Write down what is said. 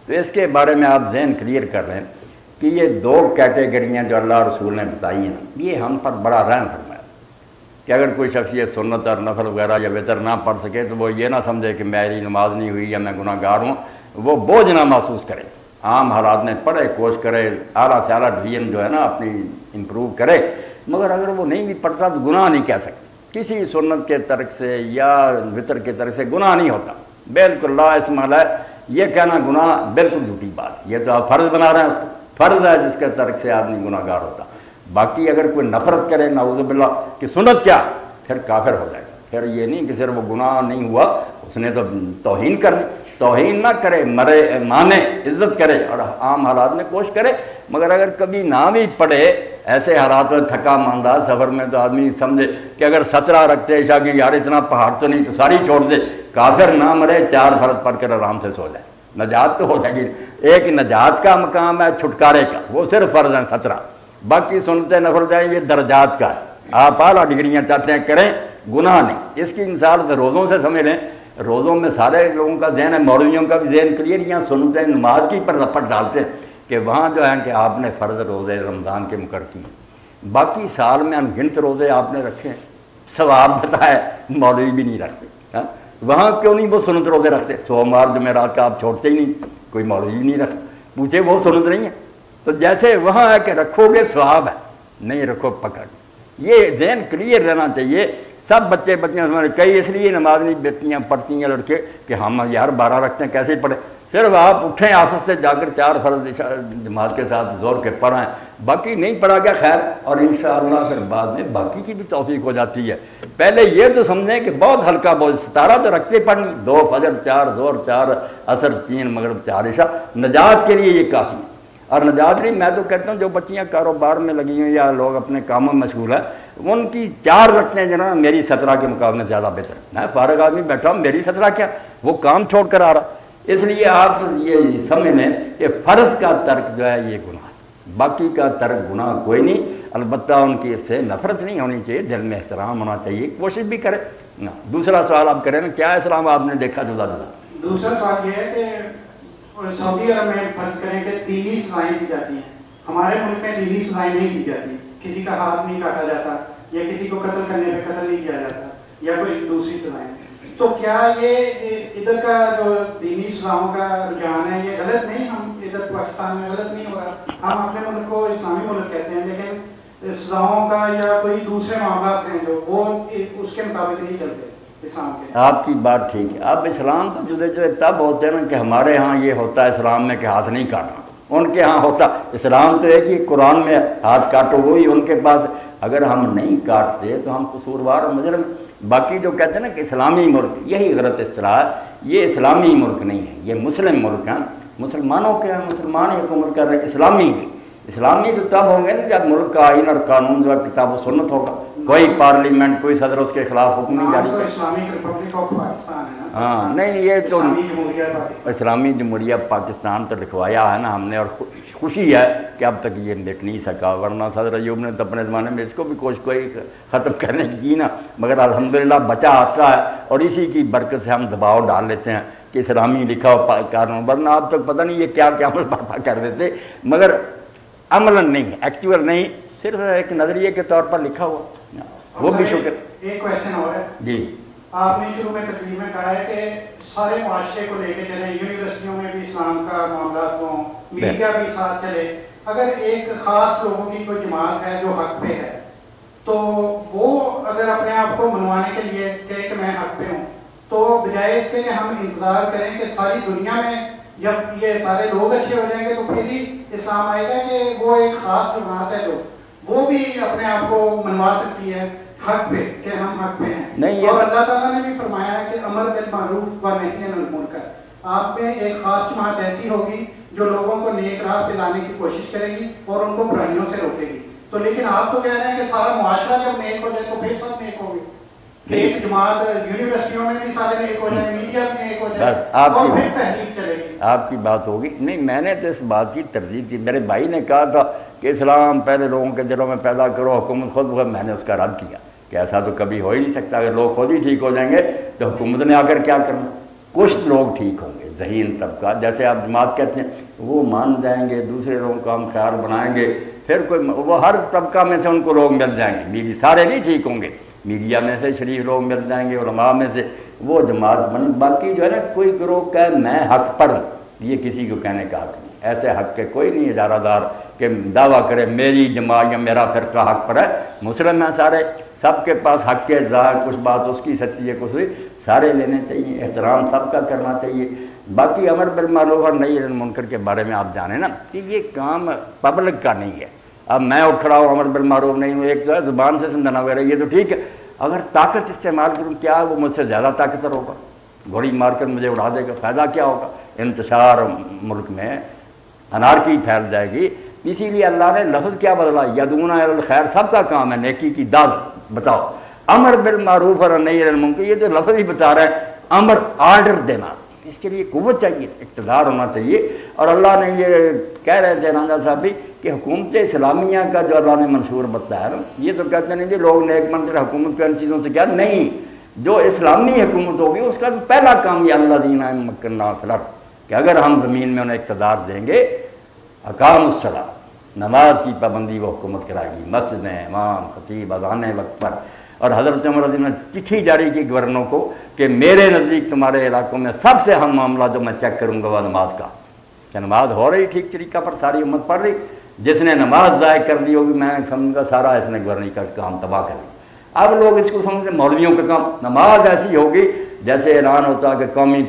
تو اس کے بارے میں آپ ذہن کلیئر کر لیں کہ یہ دو کیٹیگریاں جو اللہ رسول نے بتائی ہیں یہ ہم پر بڑا رحم فرمایا کہ اگر کوئی شخص یہ سنت اور نفل وغیرہ یا وتر نہ پڑھ سکے تو وہ یہ نہ سمجھے کہ میری نماز نہیں ہوئی یا میں گناہ گار ہوں، وہ بوجھ نہ محسوس کرے، عام حالات میں پڑھے، کوشش کرے، اعلیٰ سے اعلیٰ ڈویژن جو ہے نا اپنی امپروو کرے، مگر اگر وہ نہیں بھی پڑھتا تو گناہ نہیں کہہ سکتے، کسی سنت کے ترک سے یا وطر کے ترک سے گناہ نہیں ہوتا، بالکل لا اسم علیہ، یہ کہنا گناہ بالکل جھوٹی بات، یہ تو آپ فرض بنا رہے ہیں، اس کو فرض ہے جس کے ترک سے آدمی گناہ گار ہوتا۔ باقی اگر کوئی نفرت کرے نعوذ باللہ کہ سنت کیا، پھر کافر ہو جائے گا، پھر یہ نہیں کہ صرف وہ گناہ نہیں ہوا، اس نے تو توہین کر دی، توہین نہ کرے، مرے مانے، عزت کرے اور عام حالات میں کوشش کرے، مگر اگر کبھی نہ بھی پڑھے، ایسے حالات میں تھکا ماندہ سفر میں تو آدمی سمجھے کہ اگر 17 رکھتے عشاء کی یار اتنا پہاڑ تو نہیں تو ساری چھوڑ دے، کافر نہ مرے، 4 فرض پڑھ کر آرام سے سو جائے، نجات تو ہو جائے گی۔ ایک نجات کا مقام ہے چھٹکارے کا، وہ صرف فرض ہیں 17، باقی سنتے نفل جائیں یہ درجات کا ہے، آپ اعلیٰ ڈگریاں چاہتے ہیں کریں، گناہ نہیں۔ اس کی مثال سے روزوں سے سمجھ لیں، روزوں میں سارے لوگوں کا ذہن ہے، مولویوں کا بھی ذہن کلیئر، یہاں سنتے نماز کی پر رپٹ ڈالتے ہیں کہ وہاں جو ہے کہ آپ نے فرض روزے رمضان کے مقرر کیے، باقی سال میں انگنت روزے آپ نے رکھے ہیں، ثواب بتایا، مولوی بھی نہیں رکھتے، وہاں کیوں نہیں وہ سنت روزے رکھتے؟ سوموار جمعرات کا آپ چھوڑتے ہی نہیں، کوئی مولوی نہیں رکھتا، پوچھے وہ سنت نہیں ہے؟ تو جیسے وہاں ہے کہ رکھو گے ثواب ہے، نہیں رکھو پکڑ، یہ ذہن کلیئر رہنا چاہیے۔ سب بچے بچیاں کئی اس لیے نماز نہیں بیٹیاں پڑھتی ہیں لڑکے کہ ہم یار 12 رکھتے ہیں کیسے پڑھے، صرف آپ اٹھیں آفس سے جا کر 4 فرض جماعت کے ساتھ زور کے پڑھائیں، باقی نہیں پڑھا گیا خیر، اور انشاءاللہ پھر بعد میں باقی کی بھی توفیق ہو جاتی ہے۔ پہلے یہ تو سمجھیں کہ بہت ہلکا بوجھ، 17 تو رکھتے پڑھنی، 2 فجر 4 زور 4 عصر 3 مغرب 4 عشاء، نجات کے لیے یہ کافی ہے۔ اور نجات نہیں، میں تو کہتا ہوں جو بچیاں کاروبار میں لگی ہوئی یا لوگ اپنے کاموں میں مشغول ہیں، ان کی 4 رکھتے ہیں جناب، میری 17 کے مقابلے میں زیادہ بہتر ہے۔ میں فارغ آدمی بیٹھا ہوں، میری 17 کیا، وہ کام چھوڑ کر آ رہا۔ اس لیے آپ یہ سمجھ لیں کہ فرض کا ترک جو ہے یہ گناہ ہے، باقی کا ترک گناہ کوئی نہیں، البتہ ان کی اس سے نفرت نہیں ہونی چاہیے، دل میں احترام ہونا چاہیے، کوشش بھی کرے۔ دوسرا سوال آپ کریں نا، کیا اسلام آپ نے دیکھا جدا جدا؟ دوسرا سوال یہ ہے کہ سعودی عرب میں فرض کریں کہ دینی سزائیں دی جاتی ہیں، ہمارے ملک میں دینی سزائیں نہیں دی جاتی، کسی کا ہاتھ نہیں کاٹا جاتا یا کسی کو قتل کرنے پہ قتل نہیں کیا جاتا یا کوئی دوسری سزائیں، تو کیا یہ ادھر کا جو دینی سزاؤں کا رجحان ہے یہ غلط نہیں؟ ہم ادھر پاکستان میں غلط نہیں ہو رہا، ہم اپنے ملک کو اسلامی ملک کہتے ہیں لیکن سزاؤں کا یا کوئی دوسرے معاملات ہیں جو وہ اس کے مطابق نہیں چلتے اسلام کے۔ آپ کی بات ٹھیک ہے، اب اسلام تو جدے جدے تب ہوتے ہیں نا کہ ہمارے ہاں یہ ہوتا ہے اسلام میں کہ ہاتھ نہیں کاٹنا، ان کے ہاں ہوتا اسلام تو ہے کہ قرآن میں ہاتھ کاٹو، وہی ان کے پاس اگر ہم نہیں کاٹتے تو ہم قصوروار اور مجرم۔ باقی جو کہتے ہیں نا کہ اسلامی ملک، یہی غلط اصطلاح ہے، یہ اسلامی ملک نہیں ہے، یہ مسلم ملک ہیں، مسلمانوں کے ہیں، مسلمان ہی حکومت کر رہے ہیں، اسلامی نہیں۔ اسلامی تو تب ہوں گے نا جب ملک کا آئین اور قانون جو ہے کتاب و سنت ہوگا، کوئی پارلیمنٹ کوئی صدر اس کے خلاف حکم نہیں جاری کرے۔ اسلامک ریپبلک آف پاکستان ہے نا، ہاں نہیں، یہ تو اسلامی جمہوریہ پاکستان تو لکھوایا ہے نا ہم نے، اور خوشی ہے کہ اب تک یہ مٹ نہیں سکا، ورنہ صدر ایوب نے تو اپنے زمانے میں اس کو بھی کوئی ختم کرنے کی نا، مگر الحمدللہ بچا آتا ہے، اور اسی کی برکت سے ہم دباؤ ڈال لیتے ہیں کہ اسلامی لکھا ہو قانون، ورنہ اب تک پتہ نہیں یہ کیا کیا عمل برپا کر دیتے، مگر عملاً نہیں، ایکچوئل نہیں، صرف ایک نظریے کے طور پر لکھا ہوا۔ وہ بھی شکر۔ ایک کویشچن اور ہے جی، آپ نے شروع میں تقریر میں کہا ہے کہ سارے معاشرے کو لے کے چلیں، یونیورسٹیوں میں بھی اسلام کا معاملات ہوں، میڈیا بھی ساتھ چلے، اگر ایک خاص لوگوں کی کوئی جماعت ہے جو حق پہ ہے تو وہ اگر اپنے آپ کو منوانے کے لیے کہے کہ میں حق پہ ہوں، تو بجائے اس کے کہ ہم انتظار کریں کہ ساری دنیا میں جب یہ سارے لوگ اچھے ہو جائیں گے تو پھر ہی اسلام آئے گا، کہ وہ ایک خاص جماعت ہے جو وہ بھی اپنے آپ کو منوا سکتی ہے حق پہ کہ ہم حق پہ ہیں۔ اور اللہ تعالیٰ نے بھی فرمایا ہے کہ امر بالمعروف و نہی عن المنکر، آپ میں ایک خاص جماعت ایسی ہوگی جو لوگوں کو نیک راہ پہ لانے کی کوشش کرے گی اور ان کو برائیوں سے روکے گی، تو لیکن آپ تو کہہ رہے ہیں کہ سارا معاشرہ جب نیک ہو جائے تو پھر سب نیک ہوگی، ایک جماعت یونیورسٹیوں میں بھی سارے نیک ہو جائیں، میڈیا بھی نیک ہو جائے اور پھر تحریک چلے گی۔ آپ کی بات ہوگی نہیں، میں نے تو اس بات کی ترجیح دی، میرے بھائی نے کہا تھا کہ اسلام پہلے لوگوں کے دلوں میں پیدا کرو، حکومت خود، میں نے اس کا رد کیا کہ ایسا تو کبھی ہو ہی نہیں سکتا، اگر لوگ خود ہی ٹھیک ہو جائیں گے تو حکومت نے آ کر کیا کرنا؟ کچھ لوگ ٹھیک ہوں گے، ذہین طبقہ، جیسے آپ جماعت کہتے ہیں وہ مان جائیں گے، دوسرے لوگوں کا ہم خیال بنائیں گے، پھر کوئی وہ ہر طبقہ میں سے ان کو لوگ مل جائیں گے، میڈیا سارے نہیں ٹھیک ہوں گے، میڈیا میں سے شریف لوگ مل جائیں گے، علماء میں سے وہ جماعت بن، باقی جو ہے نا کوئی گروہ کہ میں حق پر ہوں، یہ کسی کو کہنے کا حق نہیں، ایسے حق کے کوئی نہیں اجارہ دار کہ دعویٰ کرے میری جماعت یا میرا فرقہ حق پر ہے، مسلم ہیں سارے، سب کے پاس حق کے ظاہر، کچھ بات اس کی سچی ہے، کچھ سارے لینے چاہیے، احترام سب کا کرنا چاہیے۔ باقی امر بالمعروف اور نہی عن المنکر کے بارے میں آپ جانیں نا کہ یہ کام پبلک کا نہیں ہے۔ اب میں اٹھ کھڑا ہوں امر بالمعروف نہیں ہوں، ایک تو ہے زبان سے سمجھانا وغیرہ، یہ تو ٹھیک ہے، اگر طاقت استعمال کروں کیا وہ مجھ سے زیادہ طاقتور ہوگا، گولی مار کر مجھے اڑا دے گا، فائدہ کیا ہوگا؟ انتشار ملک میں انارکی پھیل جائے گی۔ اسی لیے اللہ نے لفظ کیا بدلا، یدعون الی الخیر، سب کا کام ہے نیکی کی دعوت بتاؤ، امر بالمعروف اور نہی عن المنکر، یہ تو لفظ ہی بتا رہا ہے، امر آرڈر دینا، اس کے لیے قوت چاہیے، اقتدار ہونا چاہیے۔ اور اللہ نے یہ کہہ رہے تھے راجہ صاحب بھی کہ حکومت اسلامیہ کا جو اللہ نے منشور بتایا نا، یہ تو کہتے نہیں جی لوگ نیک منظر حکومت کو ان چیزوں سے کیا نہیں، جو اسلامی حکومت ہوگی اس کا پہلا کام یہ اللہ دینا مکننا فی الارض، کہ اگر ہم زمین میں انہیں اقتدار دیں گے، اقام الصلاۃ، نماز کی پابندی وہ حکومت کرائے گی، مسجدیں، امام، خطیب اذان وقت پر۔ اور حضرت عمر رضی اللہ عنہ نے چٹھی جاری کی گورنروں کو کہ میرے نزدیک تمہارے علاقوں میں سب سے اہم معاملہ جو میں چیک کروں گا وہ نماز کا، کہ نماز ہو رہی ٹھیک طریقہ پر، ساری امت پڑھ رہی، جس نے نماز ضائع کر دی ہوگی میں سمجھوں گا سارا اس نے گورنری کا کام تباہ کر دیا۔ اب لوگ اس کو سمجھتے مولویوں کا کام، نماز ایسی ہوگی جیسے اعلان ہوتا کہ قومی